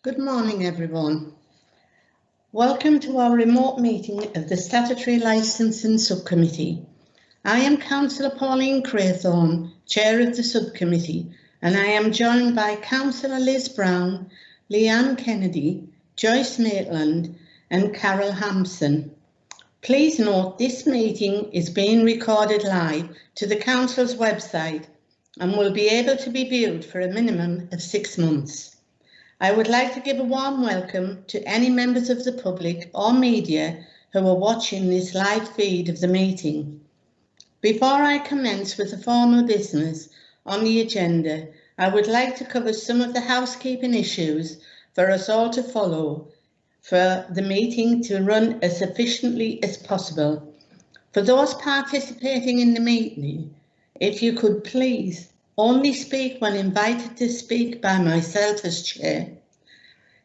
Good morning, everyone. Welcome to our remote meeting of the Statutory Licensing Subcommittee. I am Councillor Pauline Craythorne, Chair of the Subcommittee, and I am joined by Councillor Liz Brown, Leanne Kennedy, Joyce Maitland and Carol Hampson. Please note this meeting is being recorded live to the Council's website and will be able to be viewed for a minimum of 6 months. I would like to give a warm welcome to any members of the public or media who are watching this live feed of the meeting. Before I commence with the formal business on the agenda, I would like to cover some of the housekeeping issues for us all to follow for the meeting to run as efficiently as possible. For those participating in the meeting, if you could please only speak when invited to speak by myself as Chair.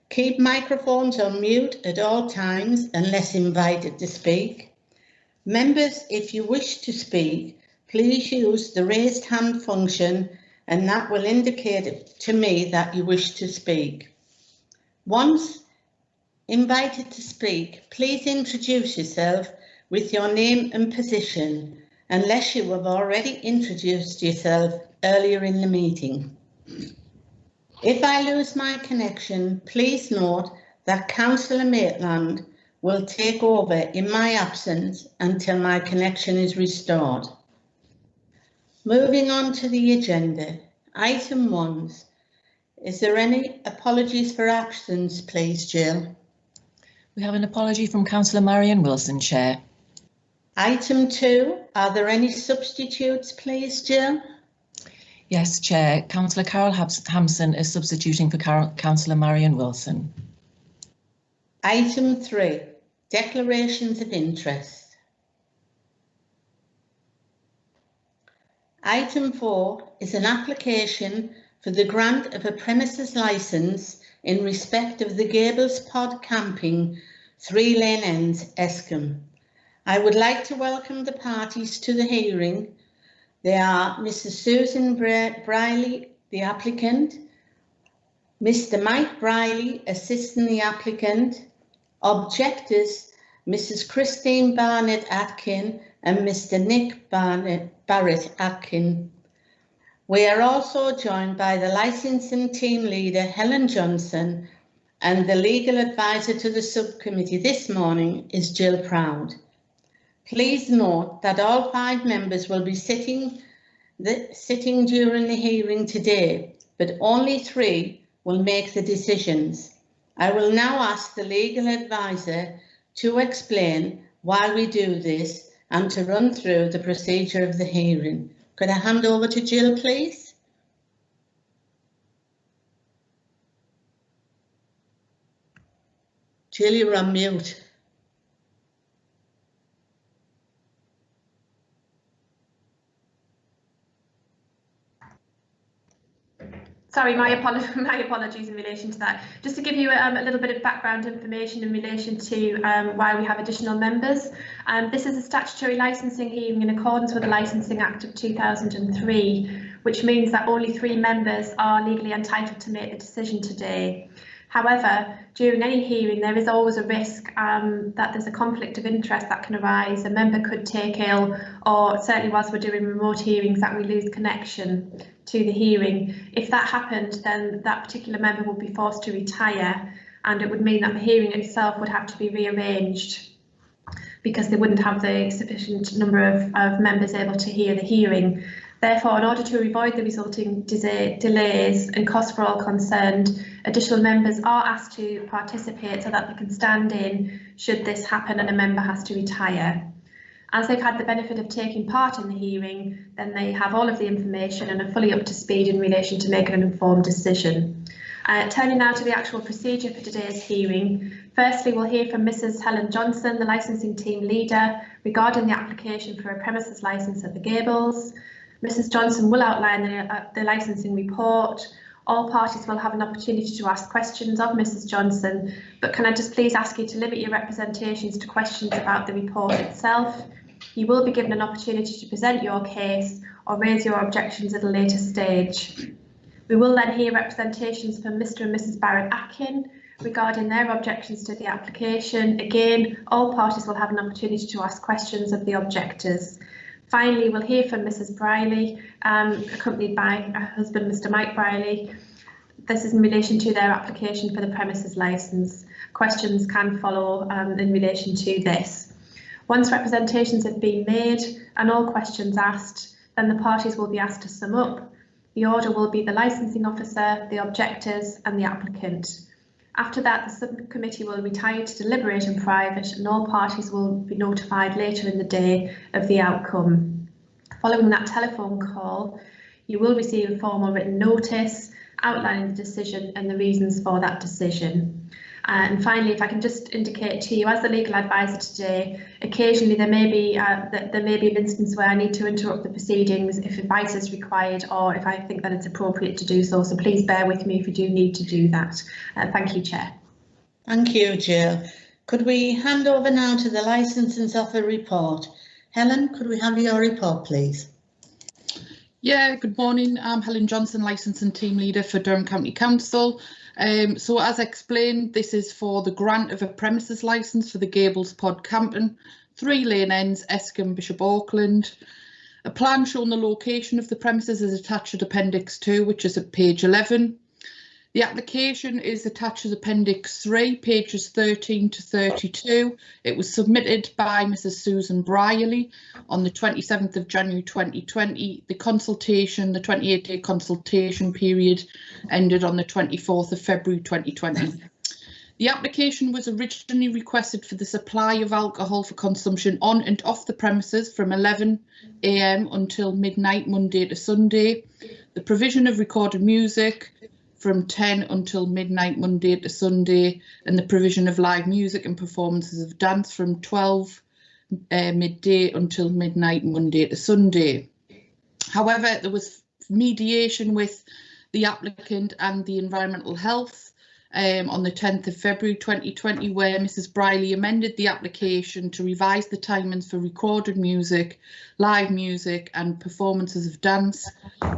Keep microphones on mute at all times unless invited to speak. Members, if you wish to speak, please use the raised hand function and that will indicate to me that you wish to speak. Once invited to speak, please introduce yourself with your name and position, unless you have already introduced yourself earlier in the meeting. If I lose my connection, please note that Councillor Maitland will take over in my absence until my connection is restored. Moving on to the agenda, item 1. Is there any apologies for absence, please, Jill? We have an apology from Councillor Marion Wilson, Chair. Item 2, are there any substitutes, please, Jill? Yes, Chair. Councillor Carol Hampson is substituting for Councillor Marion Wilson. Item 3, declarations of interest. Item 4 is an application for the grant of a premises licence in respect of the Gables Pod Camping, 3 Lane Ends, Escombe. I would like to welcome the parties to the hearing. They are Mrs. Susan Briley, the applicant, Mr. Mike Briley, assisting the applicant, objectors, Mrs. Christine Barnett-Atkin and Mr. Nick Barrett-Atkin. We are also joined by the licensing team leader, Helen Johnson, and the legal advisor to the subcommittee this morning is Jill Proud. Please note that all 5 members will be sitting during the hearing today, but only 3 will make the decisions. I will now ask the legal advisor to explain why we do this and to run through the procedure of the hearing. Could I hand over to Jill, please? Jill, you're on mute. Sorry, my apologies in relation to that. Just to give you a little bit of background information in relation to why we have additional members. This is a statutory licensing hearing in accordance with the Licensing Act of 2003, which means that only 3 members are legally entitled to make the decision today. However, during any hearing, there is always a risk that there's a conflict of interest that can arise. A member could take ill, or certainly whilst we're doing remote hearings, that we lose connection to the hearing. If that happened, then that particular member would be forced to retire, and it would mean that the hearing itself would have to be rearranged because they wouldn't have the sufficient number of members able to hear the hearing. Therefore, in order to avoid the resulting delays and costs for all concerned, additional members are asked to participate so that they can stand in should this happen and a member has to retire. As they've had the benefit of taking part in the hearing, then they have all of the information and are fully up to speed in relation to making an informed decision. Turning now to the actual procedure for today's hearing. Firstly, we'll hear from Mrs. Helen Johnson, the licensing team leader, regarding the application for a premises licence at the Gables. Mrs. Johnson will outline the licensing report. All parties will have an opportunity to ask questions of Mrs. Johnson, but can I just please ask you to limit your representations to questions about the report itself. You will be given an opportunity to present your case or raise your objections at a later stage. We will then hear representations from Mr and Mrs Barrett-Atkin regarding their objections to the application. Again, all parties will have an opportunity to ask questions of the objectors. Finally, we'll hear from Mrs Briley, accompanied by her husband, Mr Mike Briley. This is in relation to their application for the premises licence. Questions can follow in relation to this. Once representations have been made and all questions asked, then the parties will be asked to sum up. The order will be the licensing officer, the objectors and the applicant. After that, the subcommittee will retire to deliberate in private and all parties will be notified later in the day of the outcome. Following that telephone call, you will receive a formal written notice outlining the decision and the reasons for that decision. And finally, if I can just indicate to you, as the legal advisor today, occasionally there may be an instance where I need to interrupt the proceedings if advice is required or if I think that it's appropriate to do so. So please bear with me if you do need to do that. Thank you, Chair. Thank you, Jill. Could we hand over now to the licensing officer report? Helen, could we have your report, please? Yeah, good morning. I'm Helen Johnson, Licensing Team Leader for Durham County Council. So as explained, this is for the grant of a premises licence for the Gables Pod Camping, 3 Lane Ends, Escombe, Bishop Auckland. A plan showing the location of the premises is attached at Appendix 2, which is at page 11. The application is attached as Appendix 3, pages 13 to 32. It was submitted by Mrs Susan Briley on the 27th of January 2020. The consultation, the 28-day consultation period ended on the 24th of February 2020. The application was originally requested for the supply of alcohol for consumption on and off the premises from 11 AM until midnight, Monday to Sunday. The provision of recorded music from 10 until midnight, Monday to Sunday, and the provision of live music and performances of dance from 12 midday until midnight, Monday to Sunday. However, there was mediation with the applicant and the environmental health on the 10th of February 2020, where Mrs Briley amended the application to revise the timings for recorded music, live music and performances of dance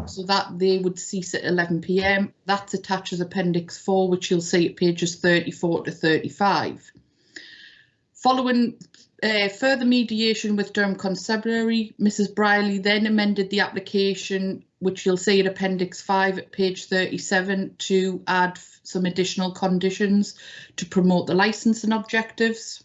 so that they would cease at 11 PM. That's attached as Appendix 4, which you'll see at pages 34 to 35. Following further mediation with Durham Constabulary, Mrs Briley then amended the application, which you'll see at Appendix 5 at page 37, to add some additional conditions to promote the licensing objectives.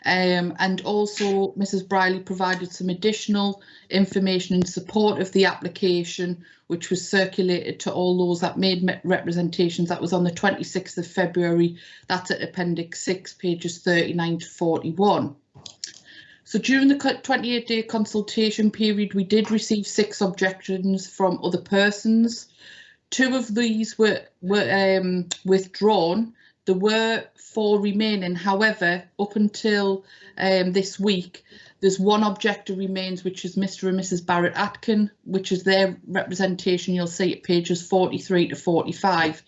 And also Mrs Briley provided some additional information in support of the application, which was circulated to all those that made representations. That was on the 26th of February. That's at Appendix 6, pages 39 to 41. So during the 28-day consultation period, we did receive 6 objections from other persons. 2 of these were withdrawn. There were 4 remaining. However, up until this week, there's 1 objector remains, which is Mr and Mrs Barrett-Atkin, which is their representation. You'll see at pages 43 to 45.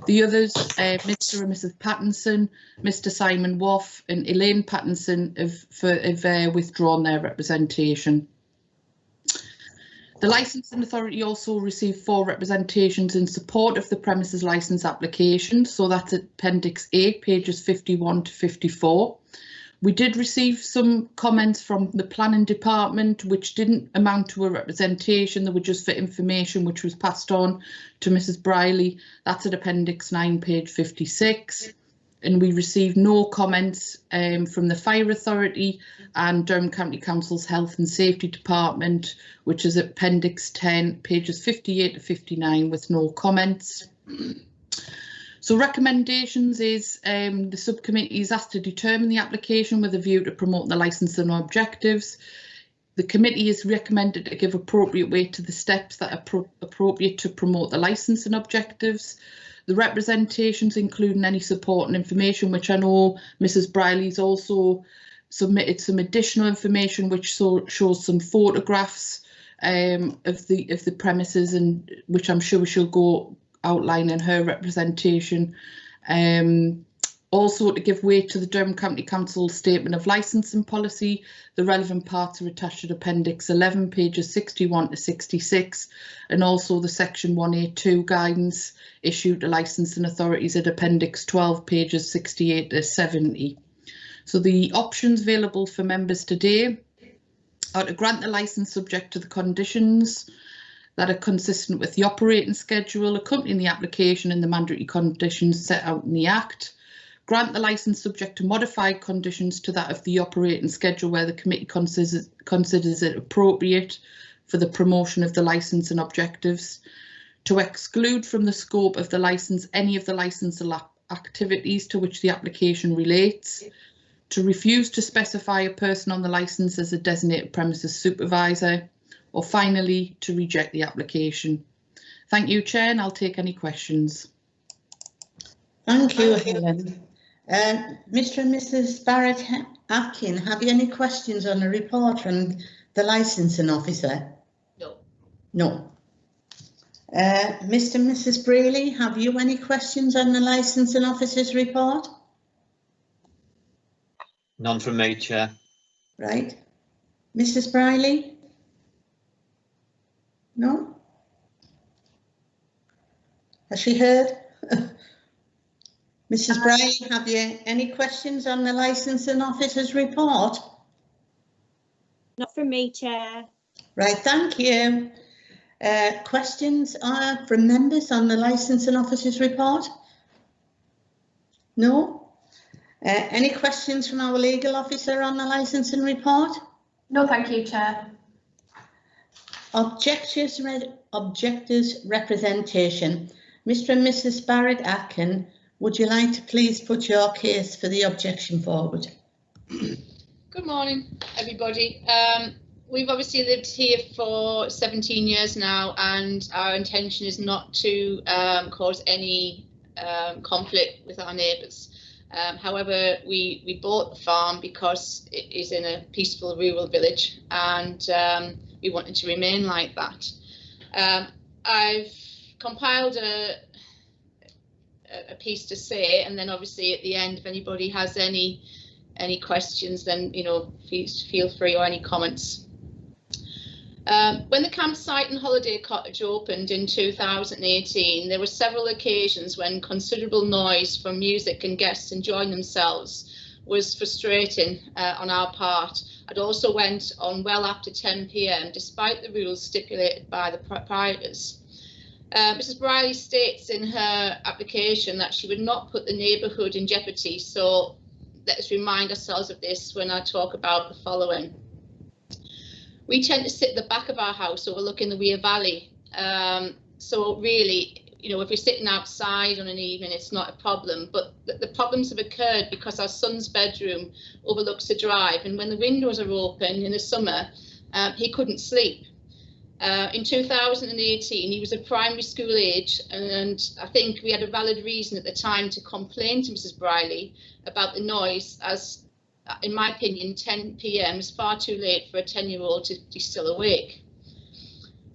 The others, Mr and Mrs Pattinson, Mr Simon Woff and Elaine Pattinson have withdrawn their representation. The Licensing Authority also received 4 representations in support of the premises licence application, so that's at Appendix 8, pages 51 to 54. We did receive some comments from the Planning Department, which didn't amount to a representation. They were just for information, which was passed on to Mrs Briley. That's at Appendix 9, page 56. And we received no comments from the Fire Authority and Durham County Council's Health and Safety Department, which is at Appendix 10, pages 58 to 59, with no comments. So recommendations is the subcommittee is asked to determine the application with a view to promote the licensing objectives. The committee is recommended to give appropriate weight to the steps that are appropriate to promote the licensing objectives. The representations, including any support and information, which I know Mrs Briley's also submitted some additional information, which shows some photographs of the premises, and which I'm sure she'll go outline in her representation. Also, to give weight to the Durham County Council Statement of Licensing Policy, the relevant parts are attached to Appendix 11, pages 61 to 66, and also the Section 182 guidance issued to licensing authorities at Appendix 12, pages 68 to 70. So the options available for members today are to grant the licence subject to the conditions that are consistent with the operating schedule accompanying the application and the mandatory conditions set out in the Act. Grant the licence subject to modified conditions to that of the operating schedule where the committee considers it appropriate for the promotion of the licence and objectives. To exclude from the scope of the licence any of the licence activities to which the application relates. To refuse to specify a person on the licence as a designated premises supervisor. Or finally, to reject the application. Thank you, Chair, and I'll take any questions. Thank you, Helen. Mr. and Mrs. Barrett Atkin, have you any questions on the report from the licensing officer? No. No. Mr. and Mrs. Brayley, have you any questions on the licensing officer's report? None from me, Chair. Right. Mrs. Briley? No? Has she heard? Mrs. Briley, have you any questions on the licensing officer's report? Not from me, Chair. Right, thank you. Questions from members on the licensing officer's report? No? Any questions from our legal officer on the licensing report? No, thank you, Chair. Objectors representation. Mr. and Mrs. Barrett Atkin, would you like to please put your case for the objection forward? Good morning, everybody. We've obviously lived here for 17 years now, and our intention is not to cause any conflict with our neighbours. However, we bought the farm because it is in a peaceful rural village, and we wanted to remain like that. I've compiled a piece to say, and then obviously at the end, if anybody has any questions, then feel free, or any comments. When the campsite and holiday cottage opened in 2018, there were several occasions when considerable noise from music and guests enjoying themselves was frustrating on our part. It also went on well after 10 p.m, despite the rules stipulated by the proprietors. Mrs. Briley states in her application that she would not put the neighbourhood in jeopardy, so let's remind ourselves of this when I talk about the following. We tend to sit at the back of our house overlooking the Weir Valley, so really, if we're sitting outside on an evening, it's not a problem, but the problems have occurred because our son's bedroom overlooks the drive, and when the windows are open in the summer, he couldn't sleep. In 2018, he was a primary school age, and I think we had a valid reason at the time to complain to Mrs. Briley about the noise, as in my opinion, 10 p.m. is far too late for a 10-year-old to be still awake.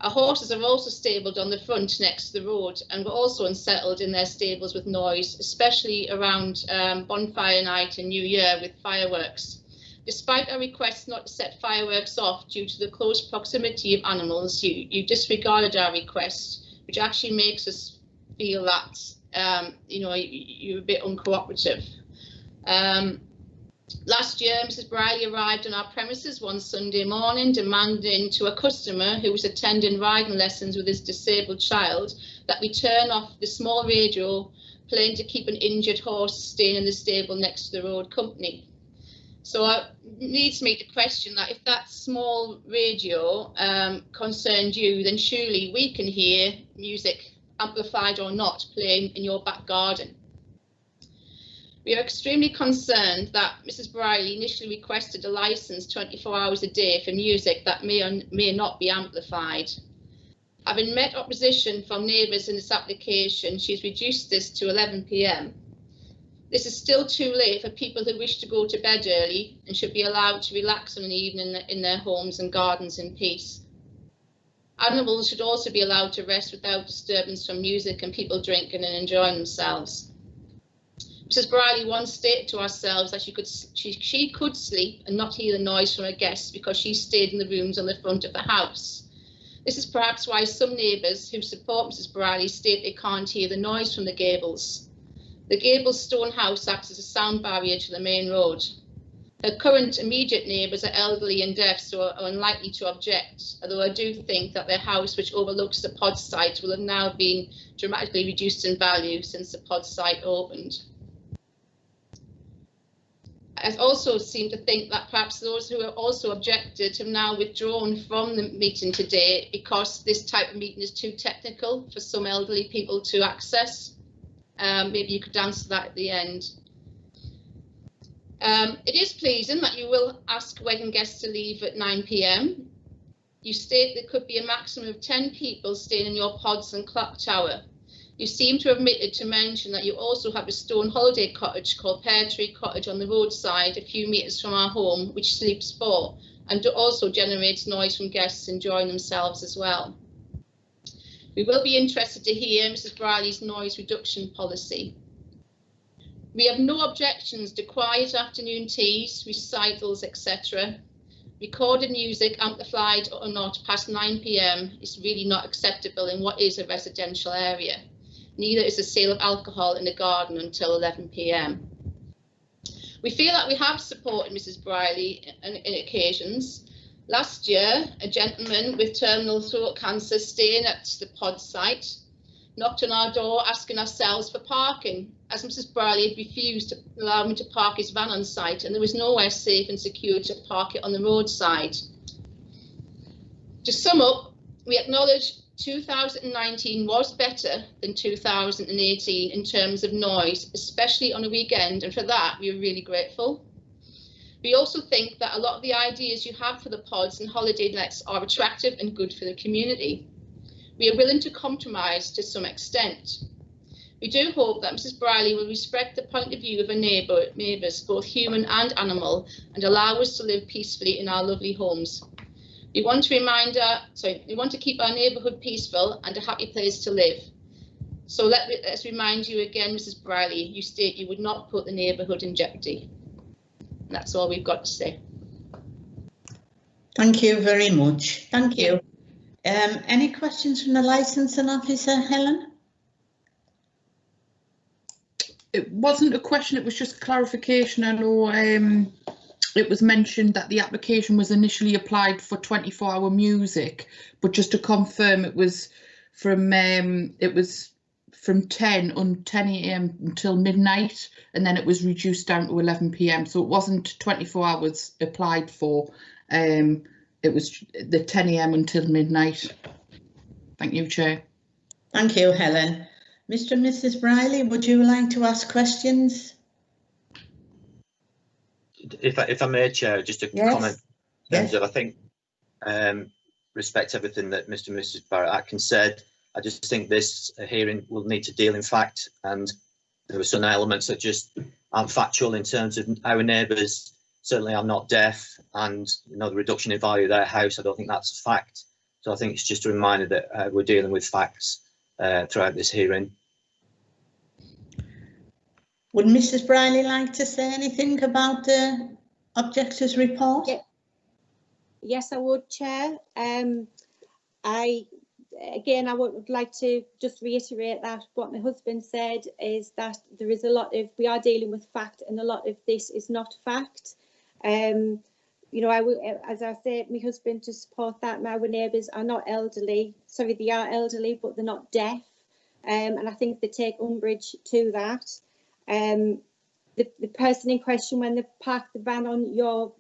Our horses are also stabled on the front next to the road, and were also unsettled in their stables with noise, especially around bonfire night and New Year with fireworks. Despite our request not to set fireworks off due to the close proximity of animals, you disregarded our request, which actually makes us feel that you're a bit uncooperative. Last year, Mrs. Briley arrived on our premises one Sunday morning, demanding to a customer who was attending riding lessons with his disabled child that we turn off the small radio playing to keep an injured horse staying in the stable next to the road company. So it leads me to question that if that small radio concerned you, then surely we can hear music, amplified or not, playing in your back garden. We are extremely concerned that Mrs. Briley initially requested a licence 24 hours a day for music that may or may not be amplified. Having met opposition from neighbours in this application, she's reduced this to 11 p.m. This is still too late for people who wish to go to bed early and should be allowed to relax on an evening in their homes and gardens in peace. Animals should also be allowed to rest without disturbance from music and people drinking and enjoying themselves. Mrs. Briley once stated to ourselves that she could sleep and not hear the noise from her guests because she stayed in the rooms on the front of the house. This is perhaps why some neighbours who support Mrs. Briley state they can't hear the noise from the gables. The gables stone house acts as a sound barrier to the main road. Her current immediate neighbours are elderly and deaf, so are unlikely to object, although I do think that their house, which overlooks the pod site, will have now been dramatically reduced in value since the pod site opened. I also seem to think that perhaps those who have also objected have now withdrawn from the meeting today because this type of meeting is too technical for some elderly people to access. Maybe you could answer that at the end. It is pleasing that you will ask wedding guests to leave at 9 p.m. You state there could be a maximum of 10 people staying in your pods and clock tower. You seem to have omitted to mention that you also have a stone holiday cottage called Pear Tree Cottage on the roadside a few metres from our home, which sleeps 4 and also generates noise from guests enjoying themselves as well. We will be interested to hear Mrs. Briley's noise reduction policy. We have no objections to quiet afternoon teas, recitals, etc. Recorded music, amplified or not, past 9 p.m. is really not acceptable in what is a residential area. Neither is the sale of alcohol in the garden until 11 p.m. We feel that we have supported Mrs. Briley on occasions. Last year, a gentleman with terminal throat cancer staying at the pod site knocked on our door asking ourselves for parking, as Mrs. Briley had refused to allow him to park his van on site, and there was nowhere safe and secure to park it on the roadside. To sum up, we acknowledge 2019 was better than 2018 in terms of noise, especially on a weekend, and for that we are really grateful. We also think that a lot of the ideas you have for the pods and holiday lets are attractive and good for the community. We are willing to compromise to some extent. We do hope that Mrs. Briley will respect the point of view of her neighbours, both human and animal, and allow us to live peacefully in our lovely homes. We want to keep our neighbourhood peaceful and a happy place to live. So let's remind you again, Mrs. Briley, you state you would not put the neighbourhood in jeopardy. And that's all we've got to say. Thank you very much. Thank you. Any questions from the licensing officer, Helen? It wasn't a question, it was just clarification. I know it was mentioned that the application was initially applied for 24-hour music, but just to confirm, it was from 10 a.m. until midnight, and then it was reduced down to 11 p.m. So it wasn't 24 hours applied for. It was the 10 a.m. until midnight. Thank you, Chair. Thank you, Helen. Mr. and Mrs. Briley, would you like to ask questions? If I may, Chair, just a comment. Yes. I think respect everything that Mr. and Mrs. Barrett-Atkins said. I just think this hearing will need to deal in fact, and there were some elements that just aren't factual in terms of our neighbours. Certainly I'm not deaf, and the reduction in value of their house, I don't think that's a fact. So I think it's just a reminder that we're dealing with facts throughout this hearing. Would Mrs. Briley like to say anything about the objector's report? Yeah. Yes, I would, Chair. I would like to just reiterate that what my husband said is that there is we are dealing with fact, and a lot of this is not fact. As I said, my husband, to support that, my neighbours are not elderly. Sorry, they are elderly, but they're not deaf. And I think they take umbrage to that. The person in question, when they parked the van on your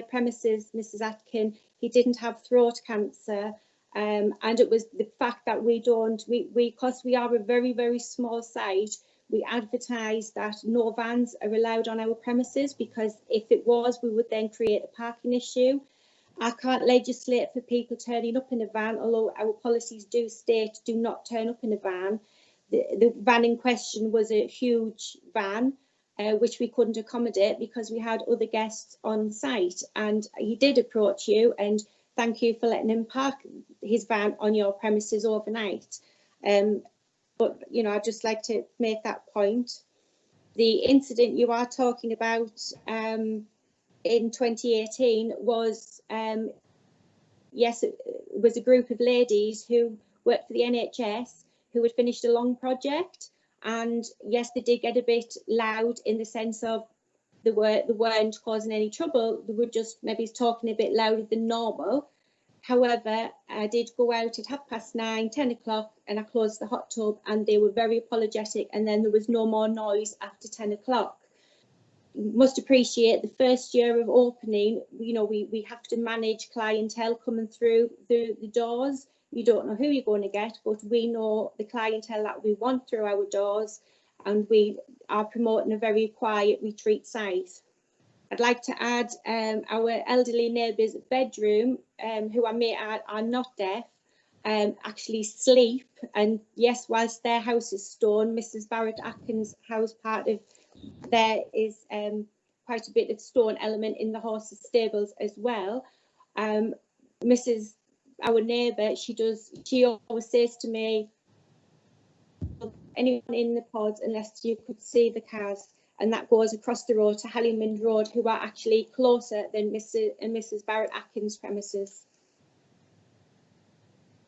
premises, Mrs. Atkin, he didn't have throat cancer. And it was the fact that because we are a very, very small site, we advertise that no vans are allowed on our premises, because if it was, we would then create a parking issue. I can't legislate for people turning up in a van, although our policies do state do not turn up in a van. The van in question was a huge van, which we couldn't accommodate because we had other guests on site, and he did approach you, and thank you for letting him park his van on your premises overnight. But I'd just like to make that point. the incident you are talking about in 2018 was, yes, it was a group of ladies who worked for the NHS who had finished a long project, and yes, they did get a bit loud in the sense of they weren't causing any trouble, they were just maybe talking a bit louder than normal. However, I did go out at 9:30, 10 o'clock, and I closed the hot tub, and they were very apologetic, and then there was no more noise after 10 o'clock. You must appreciate the first year of opening, you know, we have to manage clientele coming through the doors. You don't know who you're going to get, but we know the clientele that we want through our doors, and we are promoting a very quiet retreat site. I'd like to add our elderly neighbours' bedroom, who I may add are not deaf, actually sleep. And yes, whilst their house is stone, Mrs. Barrett Atkins' house, part of there is quite a bit of stone element in the horses' stables as well. Our neighbour, she always says to me, anyone in the pods unless you could see the cars, and that goes across the road to Hallingman Road, who are actually closer than Mrs. Barrett Atkins' premises.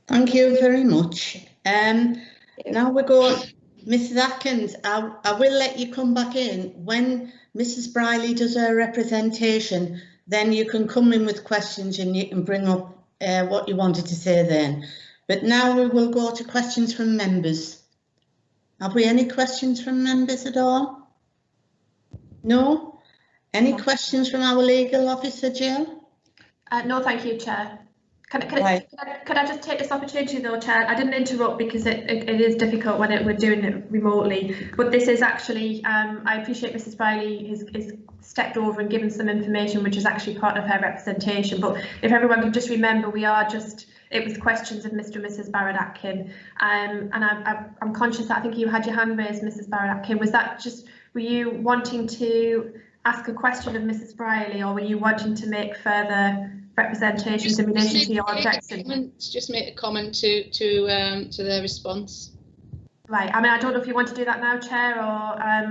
Thank you very much. Now we go, Mrs. Atkins, I will let you come back in. When Mrs. Briley does her representation, then you can come in with questions and you can bring up what you wanted to say then. But now we will go to questions from members. Have we any questions from members at all? No? Any questions from our legal officer, Jill? No, thank you, Chair. Could I just take this opportunity though, Chair? I didn't interrupt because it is difficult when we're doing it remotely, but this is actually, I appreciate Mrs. Briley has stepped over and given some information which is actually part of her representation, but if everyone could just remember, it was questions of Mr. and Mrs. Barrett Atkin, and I'm conscious that I think you had your hand raised, Mrs. Barrett Atkin. Was that just, were you wanting to ask a question of Mrs. Briley, or were you wanting to make further representations in relation to your objection? Just make a comment to their response. Right. I mean, I don't know if you want to do that now, Chair,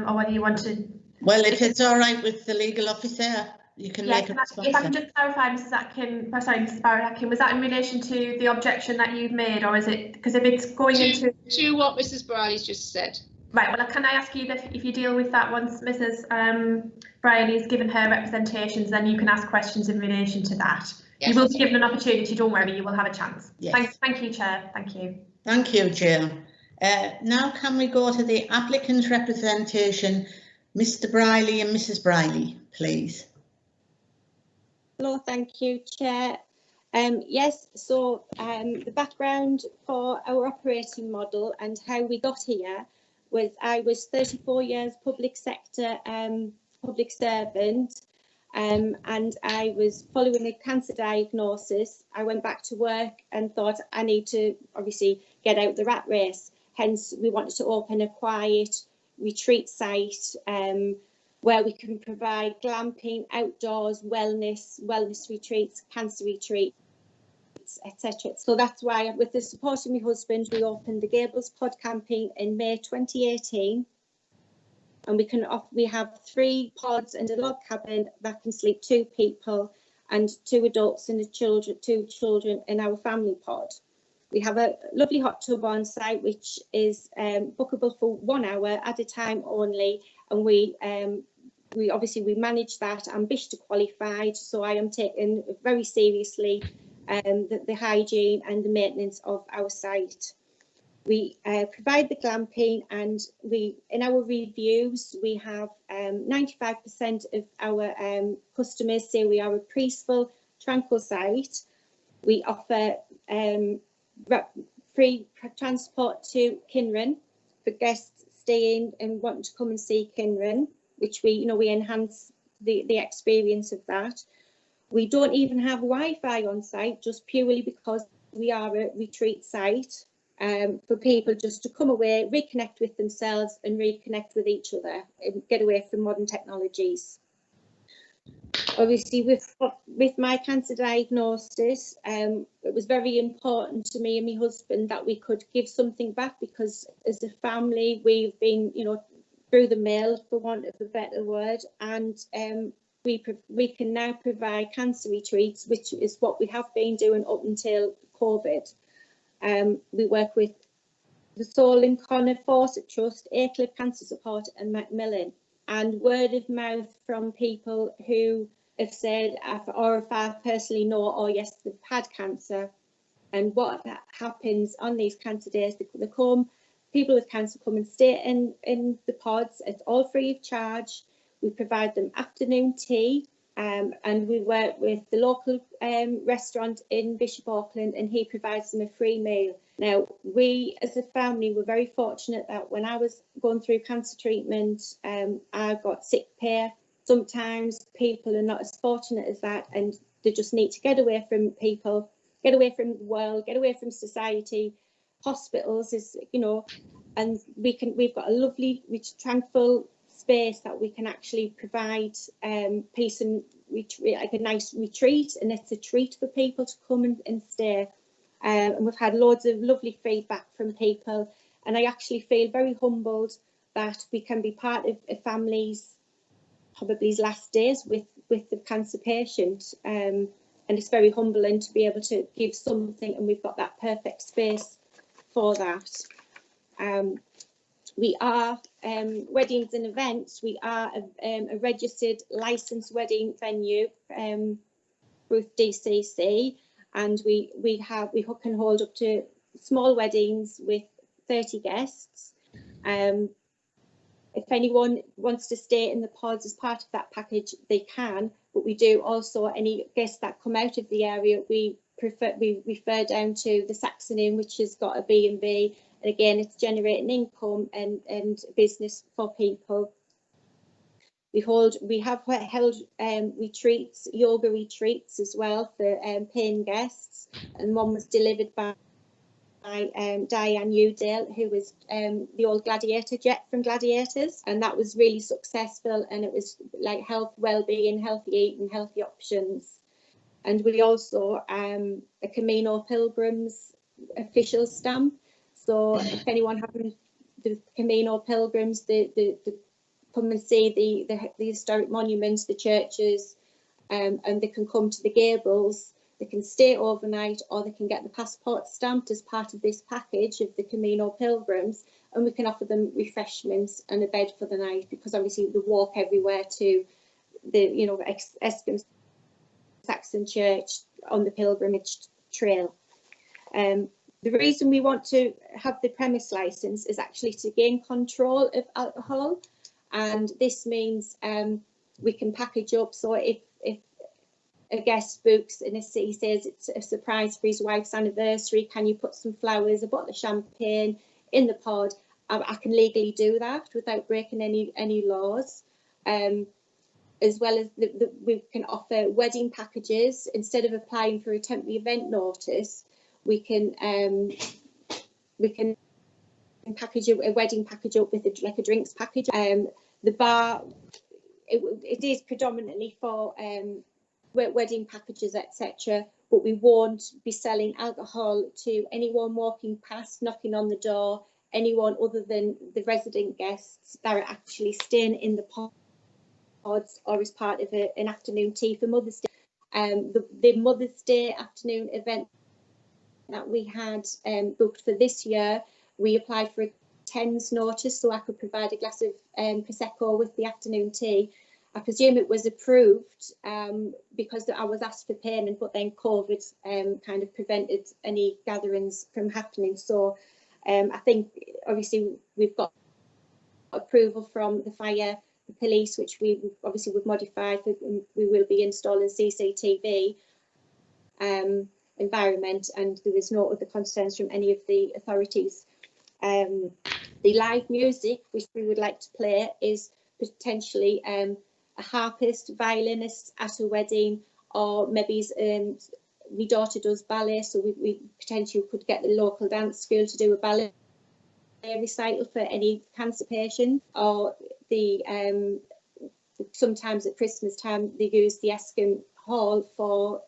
or whether you want to. Well, if it's all right with the legal officer, you can make a response. If I can just clarify, Mrs. Barrett Atkin, was that in relation to the objection that you've made, or is it because if it's going into what Mrs. Briley's just said? Right. Well, can I ask you that if you deal with that once Mrs. Briley's given her representations, then you can ask questions in relation to that. Yes. You will be given an opportunity. Don't worry, you will have a chance. Yes. Thank you, Chair. Thank you. Thank you, Jill. Now can we go to the applicant's representation, Mr. Briley and Mrs. Briley, please. Hello, thank you, Chair. Yes, so the background for our operating model and how we got here was I was 34 years public sector public servant, and I was following a cancer diagnosis. I went back to work and thought I need to obviously get out the rat race. Hence, we wanted to open a quiet retreat site where we can provide glamping, outdoors, wellness retreats, cancer retreats, etc. So that's why, with the support of my husband, we opened the Gables Pod Camping in May 2018. And we have 3 pods and a log cabin that can sleep 2 people, and 2 adults and 2 children in our family pod. We have a lovely hot tub on site which is bookable for 1 hour at a time only, and we obviously manage that. I'm BISHTA qualified, so I am taking very seriously the hygiene and the maintenance of our site. We provide the glamping, and in our reviews we have 95% of our customers say we are a peaceful, tranquil site. We offer free transport to Kinren for guests staying and wanting to come and see Kinren, which we enhance the experience of that. We don't even have Wi-Fi on site, just purely because we are a retreat site. For people just to come away, reconnect with themselves and reconnect with each other and get away from modern technologies. Obviously, with my cancer diagnosis, it was very important to me and my husband that we could give something back, because as a family we've been, through the mail, for want of a better word, and we can now provide cancer retreats, which is what we have been doing up until COVID. We work with the Soul and Connor Fawcett Trust, Aycliffe Cancer Support and Macmillan, and word of mouth from people who have said, or if I personally know, or yes, they've had cancer. And what happens on these cancer days, they come, people with cancer come and stay in the pods. It's all free of charge. We provide them afternoon tea, and we work with the local restaurant in Bishop Auckland, and he provides them a free meal. Now, we as a family were very fortunate that when I was going through cancer treatment, I got sick pay. Sometimes people are not as fortunate as that, and they just need to get away from people, get away from the world, get away from society. Hospitals is, you know, and we've got a lovely, tranquil space that we can actually provide peace and like a nice retreat, and it's a treat for people to come and stay. And we've had loads of lovely feedback from people, and I actually feel very humbled that we can be part of a family's probably last days with the cancer patient, and it's very humbling to be able to give something, and we've got that perfect space for that. We are weddings and events. We are a registered licensed wedding venue with DCC, and we can hold up to small weddings with 30 guests. If anyone wants to stay in the pods as part of that package, they can, but we do also, any guests that come out of the area, we refer down to the Saxon Inn, which has got a B&B, and again, it's generating income and business for people. We have held retreats, yoga retreats as well for paying guests, and one was delivered by Diane Udale, who was the old gladiator jet from Gladiators, and that was really successful, and it was like health, well-being, healthy eating, healthy options. And we also a Camino Pilgrims official stamp, so if anyone having the Camino Pilgrims, the come and see the historic monuments, the churches, and they can come to the Gables. They can stay overnight, or they can get the passport stamped as part of this package of the Camino Pilgrims, and we can offer them refreshments and a bed for the night, because obviously they walk everywhere to the Escombe Saxon Church on the pilgrimage trail. The reason we want to have the premise license is actually to gain control of alcohol, and this means we can package up. So if a guest books and he says it's a surprise for his wife's anniversary, can you put some flowers, a bottle of champagne in the pod? I can legally do that without breaking any laws. As well as we can offer wedding packages. Instead of applying for a temporary event notice, we can package a wedding package up with like a drinks package. The bar, it is predominantly for wedding packages, etc., but we won't be selling alcohol to anyone walking past, knocking on the door, anyone other than the resident guests that are actually staying in the pods or as part of an afternoon tea for Mother's Day. The Mother's Day afternoon event that we had booked for this year, we applied for a 10's notice so I could provide a glass of Prosecco with the afternoon tea. I presume it was approved because I was asked for payment, but then COVID kind of prevented any gatherings from happening. So I think obviously we've got approval from the fire, the police, which we obviously would modify. We will be installing CCTV environment, and there was no other concerns from any of the authorities. The live music which we would like to play is potentially a harpist, violinist at a wedding, or maybe my daughter does ballet, so we potentially could get the local dance school to do a ballet recital for any cancer patient, or sometimes at Christmas time they use the Escombe Hall for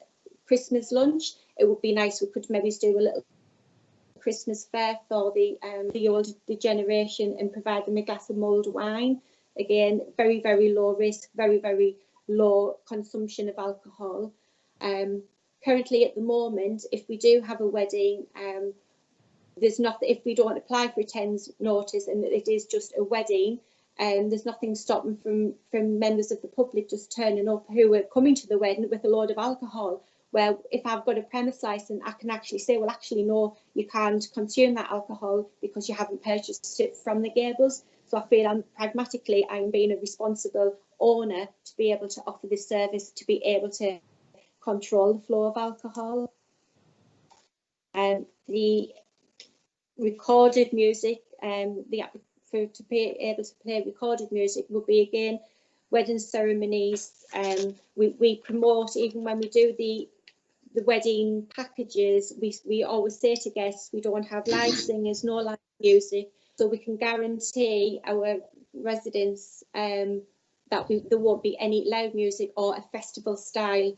Christmas lunch. It would be nice, we could maybe do a little Christmas fair for the older generation and provide them a glass of mulled wine. Again, very, very low risk, very, very low consumption of alcohol. Currently at the moment, if we do have a wedding, there's nothing, if we don't apply for a 10's notice and it is just a wedding, there's nothing stopping from members of the public just turning up who are coming to the wedding with a load of alcohol, where if I've got a premise license, I can actually say, well, actually, no, you can't consume that alcohol because you haven't purchased it from the Gables. So I feel pragmatically, I'm being a responsible owner to be able to offer this service, to be able to control the flow of alcohol. The recorded music, to be able to play recorded music will be, again, wedding ceremonies. We promote, even when we do the wedding packages, we always say to guests, we don't have live singers, no live music, so we can guarantee our residents that there won't be any loud music or a festival style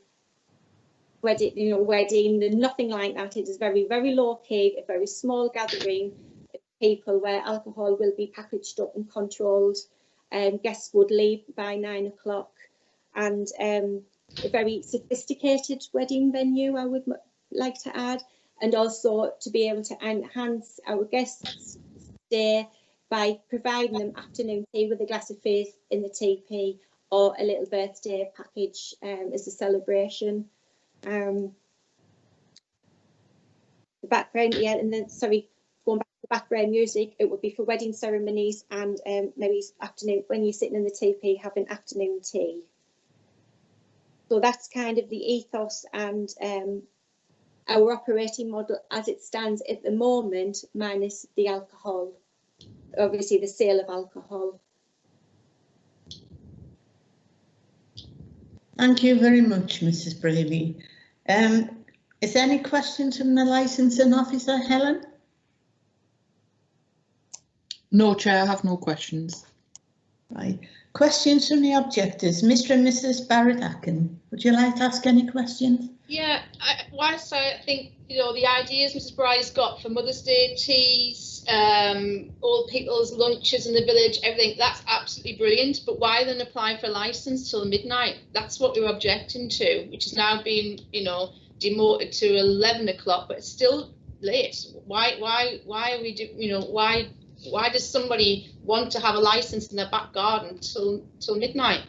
wedding, nothing like that. It is very, very low key, a very small gathering of people where alcohol will be packaged up and controlled. Guests would leave by 9 o'clock, and a very sophisticated wedding venue, I would like to add, and also to be able to enhance our guests' stay by providing them afternoon tea with a glass of fizz in the TP, or a little birthday package as a celebration. The background, yeah, and then, sorry, going back to the background music, it would be for wedding ceremonies and maybe afternoon, when you're sitting in the TP having afternoon tea. So that's kind of the ethos and our operating model as it stands at the moment, minus the alcohol, obviously the sale of alcohol. Thank you very much, Mrs. Brady. Is there any questions from the licensing officer, Helen? No, Chair, I have no questions. Right. Questions from the objectors. Mr. and Mrs. Barrett-Acken, would you like to ask any questions? Yeah, whilst I think, the ideas Mrs. Bry's got for Mother's Day teas, old people's lunches in the village, everything, that's absolutely brilliant. But why then apply for a licence till midnight? That's what we're objecting to, which is now being, demoted to 11 o'clock, but it's still late. Why are we why does somebody want to have a licence in their back garden till midnight?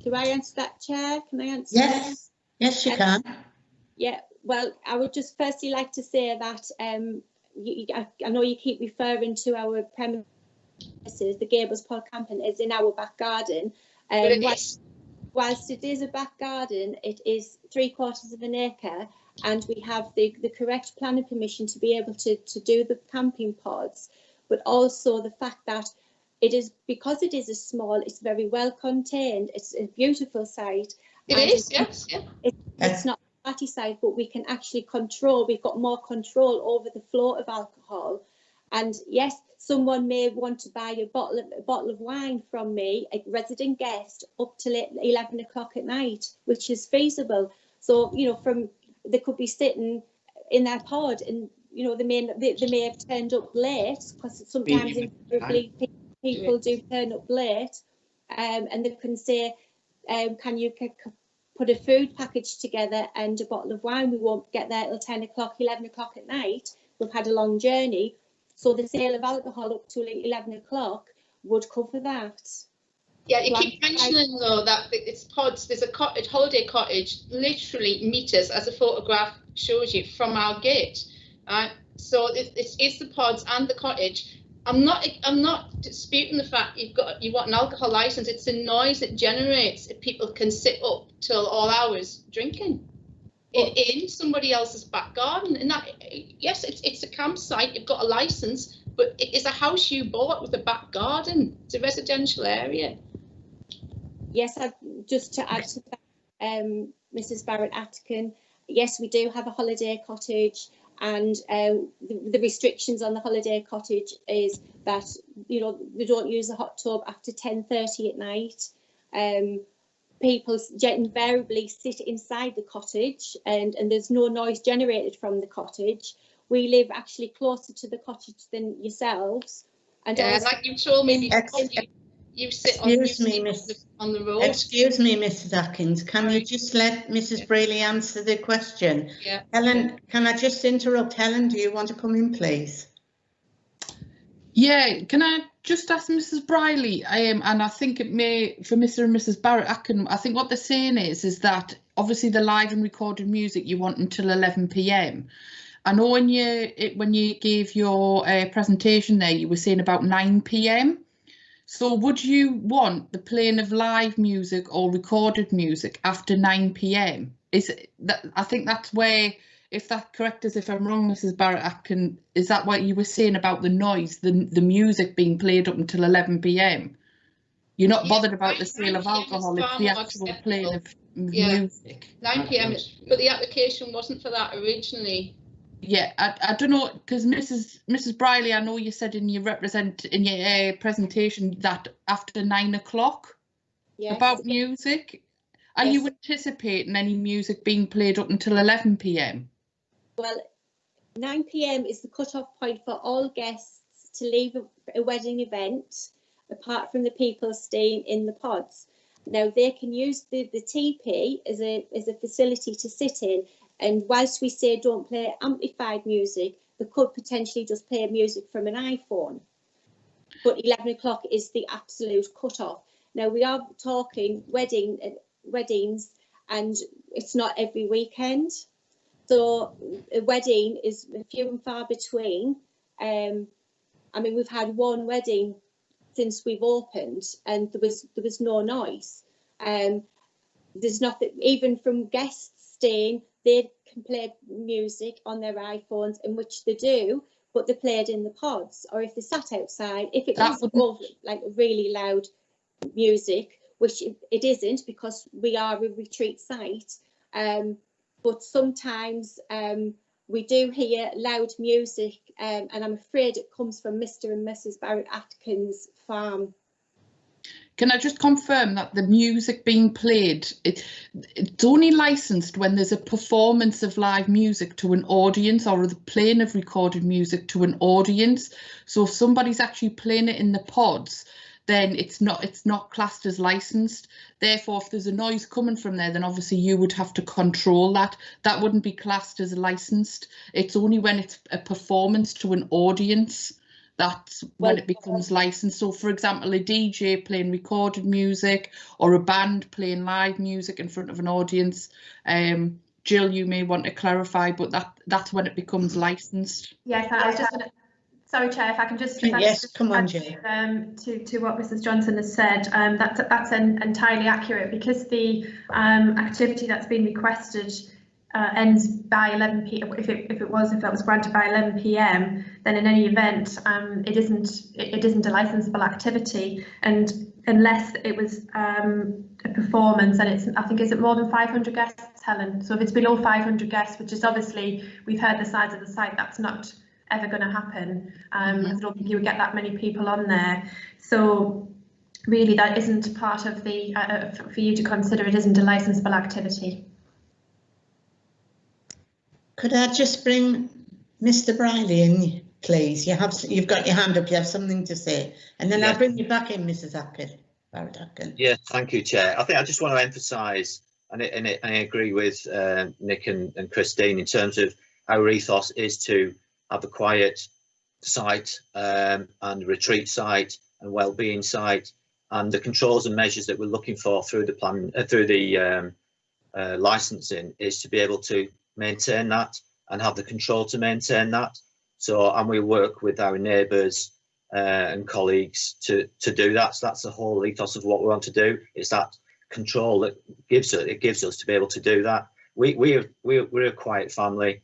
Do I answer that, Chair? Can I answer Yes, that? yes, you can. Yeah, well, I would just firstly like to say that I know you keep referring to our premises, the Gables Pod Camping is in our back garden. Whilst it is a back garden, it is 3/4 of an acre, and we have the correct planning permission to be able to do the camping pods, but also the fact that it is, because it is a small, it's very well contained, it's a beautiful site. It is, yes, yeah. It's not a party site, but we can actually control, we've got more control over the flow of alcohol. And yes, someone may want to buy a bottle of wine from me, a resident guest, up till 11 o'clock at night, which is feasible. So, they could be sitting in their pod, and they may have turned up late, because sometimes invariably people do turn up late, and they can say, can you put a food package together and a bottle of wine? We won't get there till 10 o'clock, 11 o'clock at night. We've had a long journey. So the sale of alcohol up to 11 o'clock would cover that. Yeah, you keep mentioning though that it's pods. There's a cottage, holiday cottage, literally meters, as a photograph shows you, from our gate. So it's the pods and the cottage. I'm not disputing the fact you want an alcohol license. It's the noise it generates if people can sit up till all hours drinking in somebody else's back garden. And that, yes, it's a campsite. You've got a license, but it is a house you bought with a back garden. It's a residential area. Yes, just to add to that, Mrs. Barrett-Acken, yes, we do have a holiday cottage, and the restrictions on the holiday cottage is that we don't use a hot tub after 10:30 at night. people invariably sit inside the cottage, and there's no noise generated from the cottage. We live actually closer to the cottage than yourselves. And yeah, like you told me before, you sit on the road. Excuse me, Mrs. Atkins. Can you just let Mrs. Brayley answer the question? Yeah. Helen, can I just interrupt? Helen, do you want to come in, please? Yeah, can I just ask Mrs. Briley, and I think it may, for Mr. and Mrs. Barrett, I think what they're saying is that obviously the live and recorded music you want until 11 p.m. I know when you gave your presentation there, you were saying about 9 p.m. So would you want the playing of live music or recorded music after 9 p.m? I think that's where, if that's correct, as if I'm wrong, Mrs. Barrett, is that what you were saying about the noise, the music being played up until 11 p.m? You're not bothered about the sale of alcohol, it's the actual playing of music. 9 p.m, but the application wasn't for that originally. Yeah, I don't know, because Mrs. Briley, I know you said in your presentation that after 9 o'clock about music. Are you anticipating any music being played up until 11 p.m? Well, 9 p.m. is the cut-off point for all guests to leave a wedding event, apart from the people staying in the pods. Now, they can use the TP as a facility to sit in, and whilst we say don't play amplified music, they could potentially just play music from an iPhone. But 11 o'clock is the absolute cut-off. Now, we are talking weddings, and it's not every weekend. So a wedding is few and far between. I mean, we've had one wedding since we've opened, and there was no noise. There's nothing, even from guests staying, they can play music on their iPhones, in which they do, but they're played in the pods, or if they sat outside, if it is like really loud music, which it isn't, because we are a retreat site, but sometimes we do hear loud music, and I'm afraid it comes from Mr. and Mrs. Barrett Atkins' farm. Can I just confirm that the music being played, it's only licensed when there's a performance of live music to an audience, or the playing of recorded music to an audience? So if somebody's actually playing it in the pods, then it's not classed as licensed. Therefore, if there's a noise coming from there, then obviously you would have to control that. That wouldn't be classed as licensed. It's only when it's a performance to an audience that's when it becomes licensed. So, for example, a DJ playing recorded music, or a band playing live music in front of an audience. Jill, you may want to clarify, but that's when it becomes licensed. Yes, I was just going to. Sorry, Chair, if I can just come on, Jill. To what Mrs. Johnson has said, that's entirely accurate, because the activity that's been requested ends by 11 p.m. If that was granted by 11 p.m, then in any event it isn't a licensable activity, and unless it was a performance, and I think, is it more than 500 guests, Helen? So if it's below 500 guests, which is obviously, we've heard the size of the site, that's not ever going to happen. I don't think you would get that many people on there. So really, that isn't part of the for you to consider. It isn't a licensable activity. Could I just bring Mr. Briley in, please? You've got your hand up. You have something to say, and then I'll bring you back in, Mrs. Barrett Atkins. Yeah, thank you, Chair. I think I just want to emphasise, and I agree with Nick and Christine, in terms of our ethos is to have a quiet site and retreat site and well-being site, and the controls and measures that we're looking for through the plan, through the licensing, is to be able to maintain that and have the control to maintain that. So, and we work with our neighbours and colleagues to do that. So that's the whole ethos of what we want to do. It's that control that gives us to be able to do that. We're a quiet family.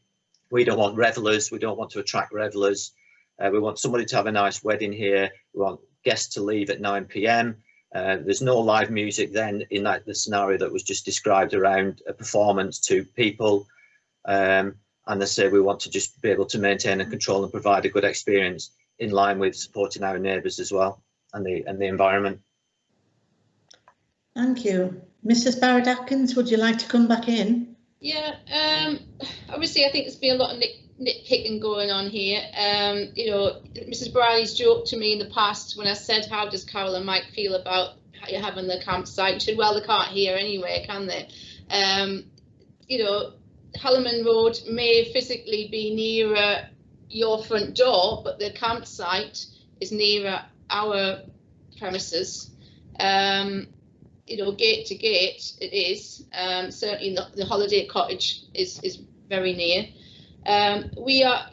We don't want revellers. We don't want to attract revellers. We want somebody to have a nice wedding here. We want guests to leave at 9 p.m. There's no live music then in the scenario that was just described around a performance to people. And they say we want to just be able to maintain and control and provide a good experience in line with supporting our neighbours as well, and the environment. Thank you. Mrs. Barrett-Atkins, would you like to come back in? Yeah, obviously I think there's been a lot of nitpicking going on here. You know, Mrs. Briley's joked to me in the past when I said, how does Carol and Mike feel about having the campsite? She said, well, they can't hear anyway, can they? You know, Halliman Road may physically be nearer your front door, but the campsite is nearer our premises. You know, gate to gate it is. Certainly the holiday cottage is very near. We are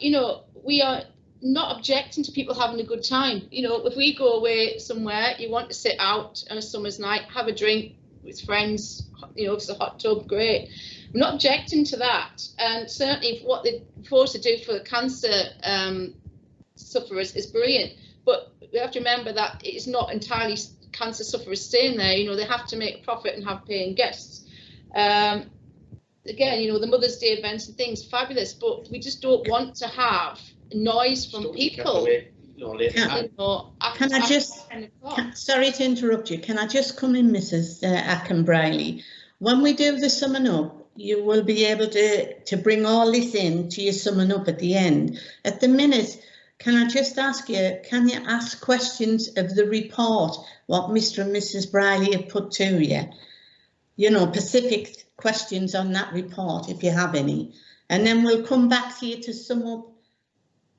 not objecting to people having a good time. You know, if we go away somewhere, you want to sit out on a summer's night, have a drink with friends, you know, if it's a hot tub, great. I'm not objecting to that. And certainly what they're forced to do for cancer sufferers is brilliant. But we have to remember that it's not entirely cancer sufferers staying there. You know, they have to make a profit and have paying guests. Again, you know, the Mother's Day events and things, fabulous, but we just don't want to have noise from people. Sorry to interrupt you. Can I just come in, Mrs. Akin-Briley? When we do the summing up, you will be able to bring all this in to your summing up at the end. At the minute, can I just ask you, can you ask questions of the report, what Mr. and Mrs. Briley have put to you? You know, specific questions on that report, if you have any. And then we'll come back to you to sum up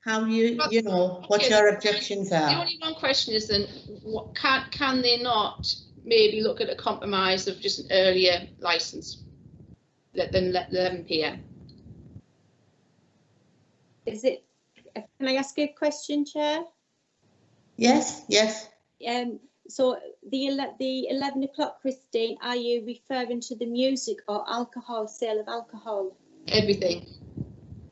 how you know, what your objections are. The only one question is then, what can they not maybe look at a compromise of just an earlier licence than 11 p.m? Is it? Can I ask a question, Chair? Yes, yes. So the 11 o'clock, Christine, are you referring to the music or alcohol, sale of alcohol? Everything.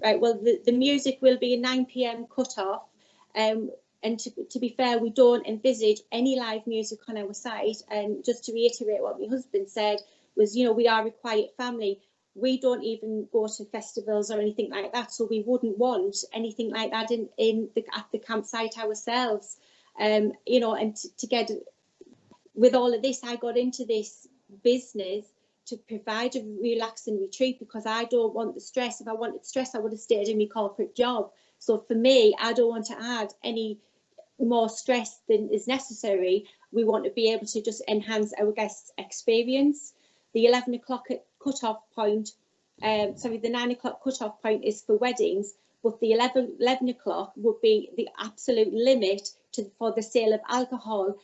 Right, well, the music will be a 9 p.m. cut-off. And to be fair, we don't envisage any live music on our site. And just to reiterate what my husband said was, you know, we are a quiet family. We don't even go to festivals or anything like that, so we wouldn't want anything like that at the campsite ourselves. You know, and to get with all of this, I got into this business to provide a relaxing retreat because I don't want the stress. If I wanted stress, I would have stayed in my corporate job. So for me, I don't want to add any more stress than is necessary. We want to be able to just enhance our guests' experience. The 11 o'clock cut-off point, the 9 o'clock cut-off point is for weddings, but the 11 o'clock would be the absolute limit for the sale of alcohol,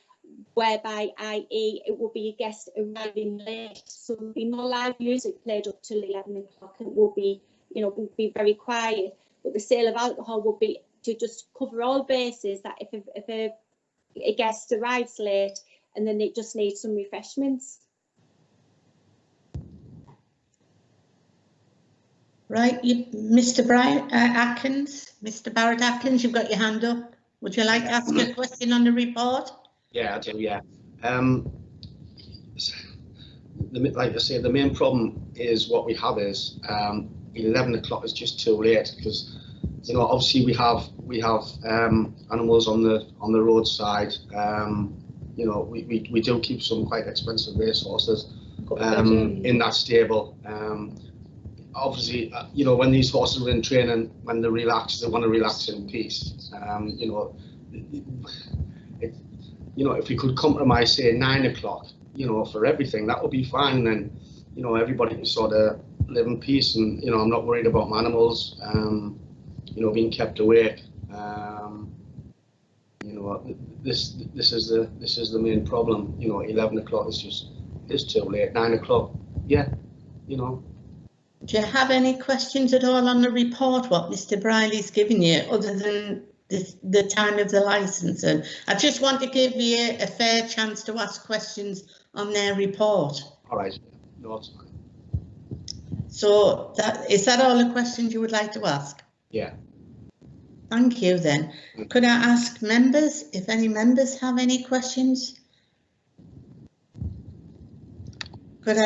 whereby, i.e., it will be a guest arriving late. So there will be no live music played up till 11 o'clock. It will be, you know, will be very quiet. But the sale of alcohol will be to just cover all bases, that if a guest arrives late and then they just need some refreshments. Right, Mr. Atkins, Mr. Barrett-Atkins, you've got your hand up. Would you like to ask a question on the report? Yeah, I do, yeah. Like I say, the main problem is what we have is 11 o'clock is just too late because, you know, obviously we have animals on the roadside. You know, we do keep some quite expensive racehorses in that stable. Obviously, you know, when these horses are in training, when they relax, they want to relax in peace. You know, if we could compromise, say 9 o'clock, you know, for everything, that would be fine. And then, you know, everybody can sort of live in peace. And you know, I'm not worried about my animals, you know, being kept awake. You know, this is the main problem. You know, 11 o'clock is too late. 9 o'clock, yeah, you know. Do you have any questions at all on the report, what Mr. Briley's given you, other than the time of the licence? And I just want to give you a fair chance to ask questions on their report. All right, no, it's fine. So is that all the questions you would like to ask? Yeah. Thank you then. Could I ask members, if any members have any questions? Could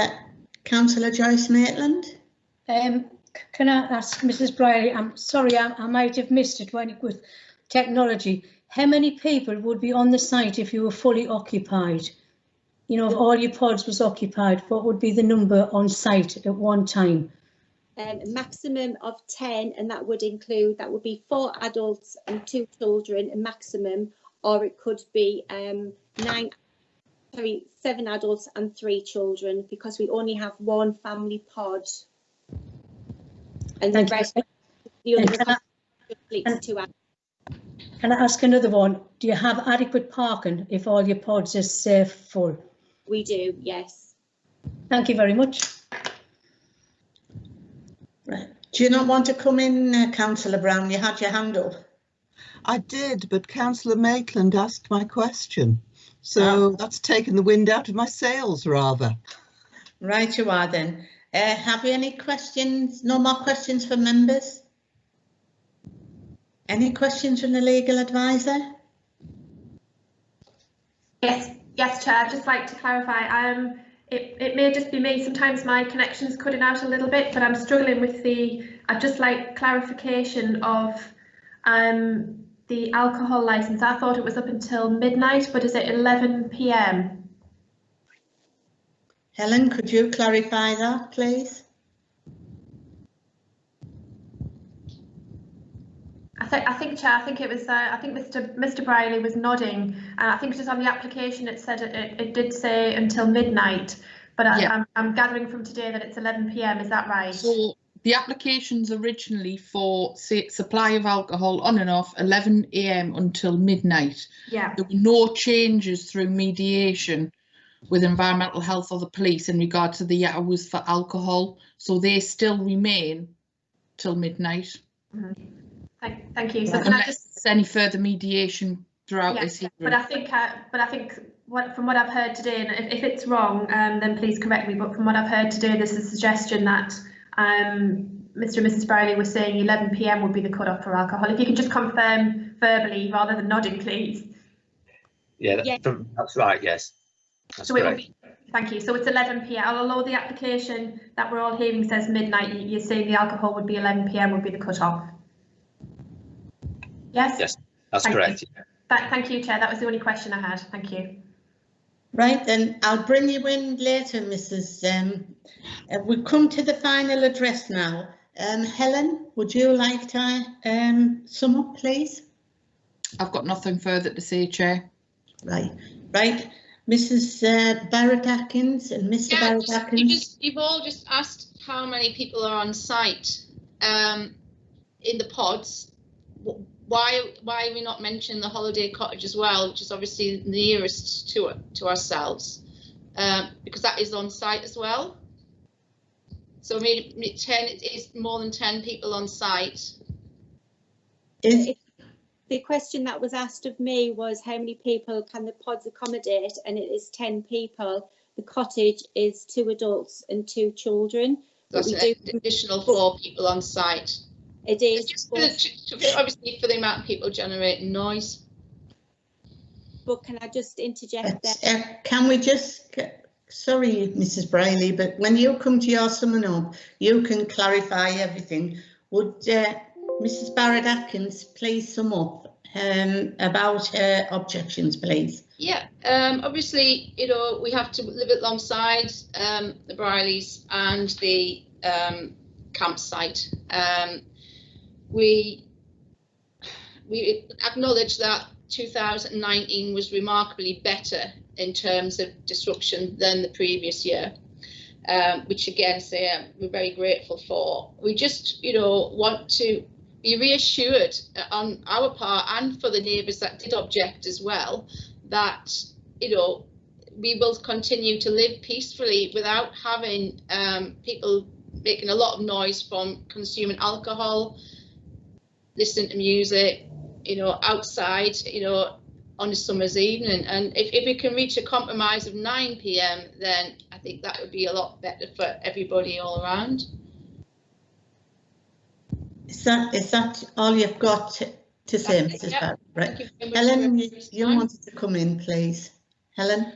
Councillor Joyce Maitland? Can I ask Mrs. Briley, I'm sorry, I might have missed it when it was technology. How many people would be on the site if you were fully occupied? you know, if all your pods was occupied, what would be the number on site at one time? A maximum of 10, and that would be 4 adults and 2 children, a maximum, or it could be 7 adults and 3 children, because we only have 1 family pod. And the rest, the other splits to adults. Can I ask another one? Do you have adequate parking if all your pods are full? We do, yes. Thank you very much. Right. Do you not want to come in, Councillor Brown? You had your hand up. I did, but Councillor Maitland asked my question. So that's taken the wind out of my sails, rather. Right, you are then. Have you any questions? No more questions for members? Any questions from the legal advisor? Yes, Chair. I'd just like to clarify. It may just be me. Sometimes my connection's cutting out a little bit, but I'm struggling with I'd just like clarification of the alcohol licence. I thought it was up until midnight, but is it 11 p.m? Helen, could you clarify that, please? I think, Chair. I think it was. I think Mr. Briley was nodding. I think just on the application it said it did say until midnight, but I'm gathering from today that it's 11 p.m. Is that right? So the applications originally for supply of alcohol on and off 11 a.m. until midnight. Yeah. There were no changes through mediation with environmental health or the police in regard to the hours for alcohol, so they still remain till midnight. Mm-hmm. Thank you. So Unless there's any further mediation throughout this hearing. But I think from what I've heard today, and if it's wrong, then please correct me. But from what I've heard today, there's a suggestion that Mr. and Mrs. Briley was saying 11 p.m. would be the cut-off for alcohol. If you could just confirm verbally rather than nodding, please. Yeah, that's right. Yes. That's so correct. Thank you. So it's 11 p.m. Although the application that we're all hearing says midnight, you're saying the alcohol would be 11 p.m. would be the cut-off. Yes, that's correct. Thank you, Chair. That was the only question I had. Thank you. Right, then I'll bring you in later, Mrs. We've come to the final address now. Helen, would you like to sum up, please? I've got nothing further to say, Chair. Right. Mrs. Barrett-Atkins and Mr. Barrett-Atkins. You've all just asked how many people are on site in the pods. Why are we not mentioning the holiday cottage as well, which is obviously nearest to ourselves, because that is on site as well. So I mean, it is more than 10 people on site. The question that was asked of me was how many people can the pods accommodate, and it is 10 people. The cottage is 2 adults and 2 children. That's an additional 4 people on site. It is just obviously for the amount of people generating noise. But can I just interject there? Can we just, sorry, Mrs. Briley, but when you come to your summing up, you can clarify everything. Would Mrs. Barrett-Atkins please sum up about her objections, please? Yeah, obviously, you know, we have to live alongside the Brileys and the campsite. We acknowledge that 2019 was remarkably better in terms of disruption than the previous year, which again, we're very grateful for. We just, you know, want to be reassured on our part and for the neighbours that did object as well, that, you know, we will continue to live peacefully without having people making a lot of noise from consuming alcohol, listening to music, you know, outside, you know, on a summer's evening. And if we can reach a compromise of 9 p.m, then I think that would be a lot better for everybody all around. Is that all you've got to say, Mrs. Barrett? Right. Helen, you wanted to come in, please. Helen?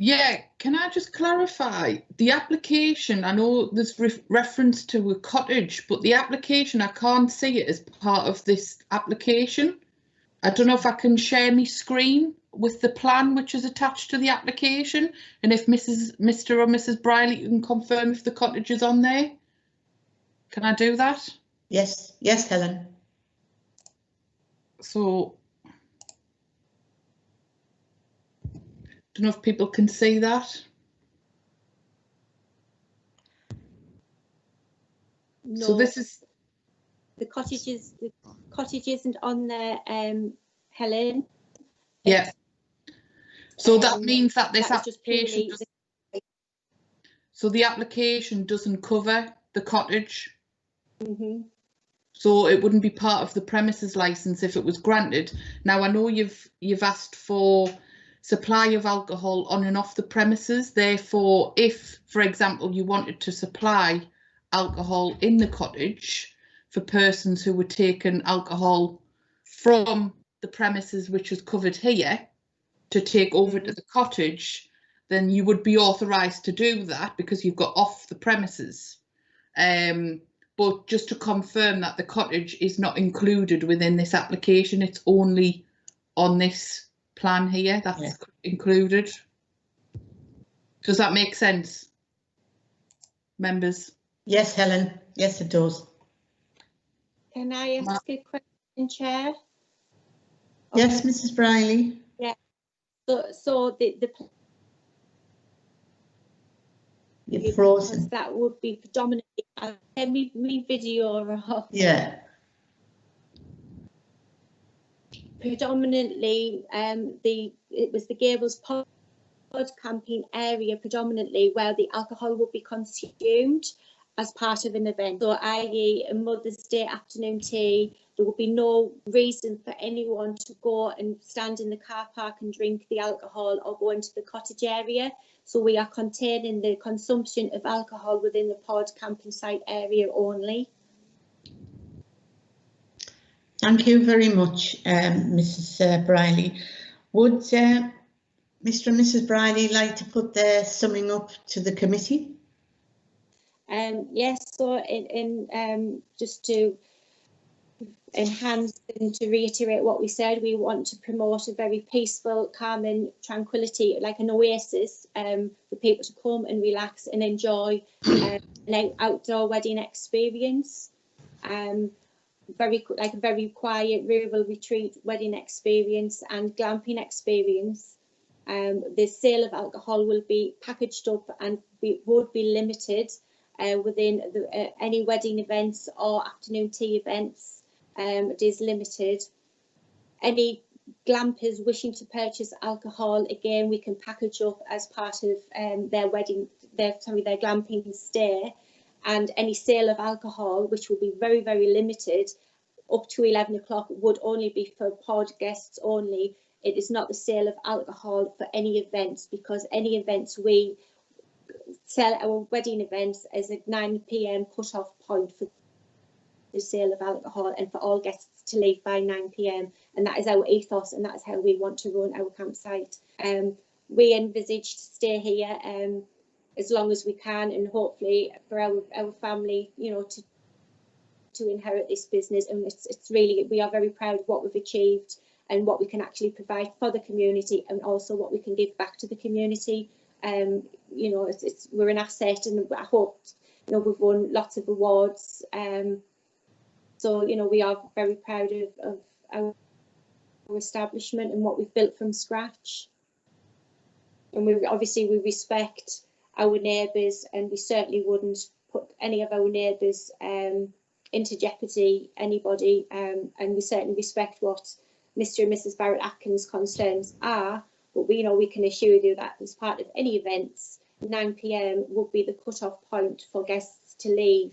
Yeah, can I just clarify the application? I know there's reference to a cottage, but the application, I can't see it as part of this application. I don't know if I can share my screen with the plan which is attached to the application, and if Mr. or Mrs. Briley can confirm if the cottage is on there. Can I do that? Yes, yes, Helen. So, don't know if people can see that. No, So this is the cottage isn't on there, Helen. yeah. So that means that this that was just application purely so the application doesn't cover the cottage. Mm-hmm. So it wouldn't be part of the premises license if it was granted. Now I know you've asked for supply of alcohol on and off the premises. Therefore, if, for example, you wanted to supply alcohol in the cottage for persons who were taking alcohol from the premises which is covered here to take over to the cottage, then you would be authorised to do that because you've got off the premises. But just to confirm that the cottage is not included within this application, it's only on this plan here that's included. Does that make sense, members? Yes, Helen. Yes, it does. Can I ask a question, Chair? Yes, Mrs. Briley. Yeah. So the You're frozen. that would be predominantly me video off. Yeah. Predominantly, it was the Gables pod camping area predominantly where the alcohol would be consumed as part of an event. So, i.e., a Mother's Day afternoon tea, there would be no reason for anyone to go and stand in the car park and drink the alcohol or go into the cottage area. So we are containing the consumption of alcohol within the pod camping site area only. Thank you very much, Mrs. Briley. Would Mr. and Mrs. Briley like to put their summing up to the committee? Yes, so just to enhance and to reiterate what we said, we want to promote a very peaceful, calm and tranquility, like an oasis for people to come and relax and enjoy an outdoor wedding experience. Very quiet rural retreat wedding experience and glamping experience. The sale of alcohol will be packaged up and would be limited within any wedding events or afternoon tea events. It is limited. Any glampers wishing to purchase alcohol, again, we can package up as part of their glamping stay. And any sale of alcohol, which will be very, very limited, up to 11 o'clock, would only be for pod guests only. It is not the sale of alcohol for any events, because any events we sell our wedding events as a 9 p.m. cut-off point for the sale of alcohol and for all guests to leave by 9 p.m. and that is our ethos and that is how we want to run our campsite. We envisage to stay here as long as we can, and hopefully for our family, you know, to inherit this business. And it's really, we are very proud of what we've achieved and what we can actually provide for the community, and also what we can give back to the community. You know, we're an asset, and I hope, you know, we've won lots of awards. So, you know, we are very proud of our establishment and what we've built from scratch. And we respect our neighbours, and we certainly wouldn't put any of our neighbours into jeopardy, anybody. And we certainly respect what Mr. and Mrs. Barrett Atkins' concerns are. But we know we can assure you that as part of any events, 9 p.m. would be the cut-off point for guests to leave.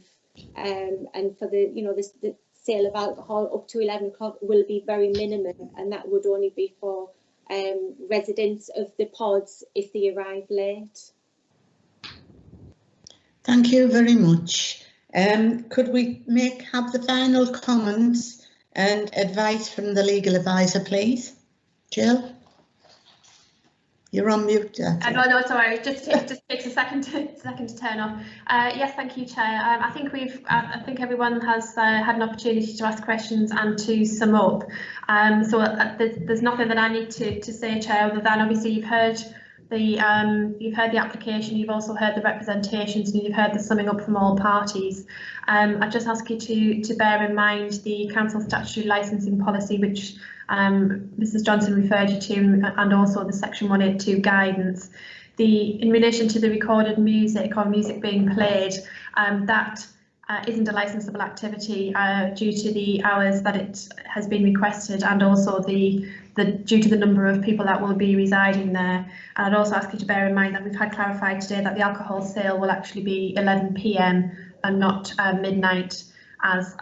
And for the, you know, the sale of alcohol up to 11 o'clock will be very minimum, and that would only be for residents of the pods if they arrive late. Thank you very much. Could we have the final comments and advice from the legal advisor, please? Jill? You're on mute, Data. No, sorry. It just takes a second to turn off. Yes, thank you, Chair. I think everyone has had an opportunity to ask questions and to sum up. So there's nothing that I need to say, Chair, other than obviously you've heard the application, you've also heard the representations, and you've heard the summing up from all parties. I just ask you to bear in mind the council statutory licensing policy, which Mrs Johnson referred you to, and also the section 182 guidance. In relation to the recorded music or music being played, that isn't a licensable activity due to the hours that it has been requested, and also due to the number of people that will be residing there. And I'd also ask you to bear in mind that we've had clarified today that the alcohol sale will actually be 11 PM and not midnight as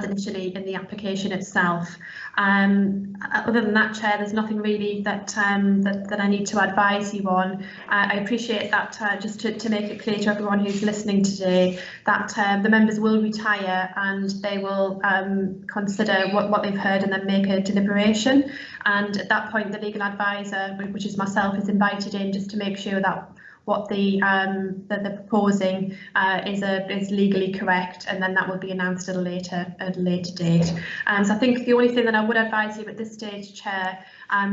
initially in the application itself. Other than that, Chair, there's nothing really that I need to advise you on. I appreciate that, just to make it clear to everyone who's listening today, that the members will retire and they will consider what they've heard and then make a deliberation. And at that point, the legal advisor, which is myself, is invited in just to make sure that what they're proposing is legally correct, and then that will be announced at a later date. So I think the only thing that I would advise you at this stage, Chair,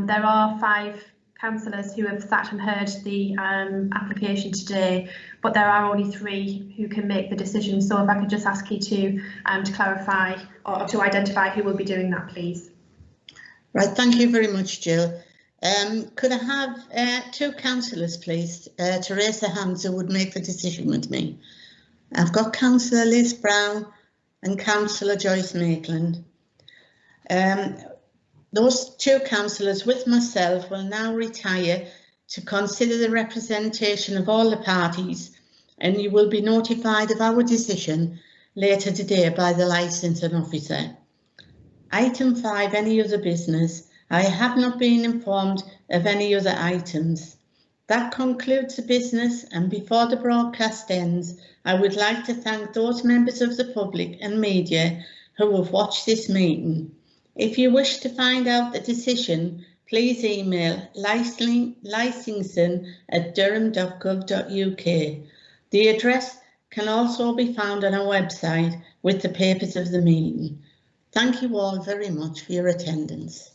there are 5 councillors who have sat and heard the application today, but there are only 3 who can make the decision. So if I could just ask you to clarify or to identify who will be doing that, please. Right, thank you very much, Jill. Could I have 2 councillors, please, to raise their hands who would make the decision with me? I've got Councillor Liz Brown and Councillor Joyce Maitland. Those 2 councillors with myself will now retire to consider the representation of all the parties, and you will be notified of our decision later today by the licensing officer. Item 5, any other business. I have not been informed of any other items. That concludes the business, and before the broadcast ends, I would like to thank those members of the public and media who have watched this meeting. If you wish to find out the decision, please email licensing@durham.gov.uk. The address can also be found on our website with the papers of the meeting. Thank you all very much for your attendance.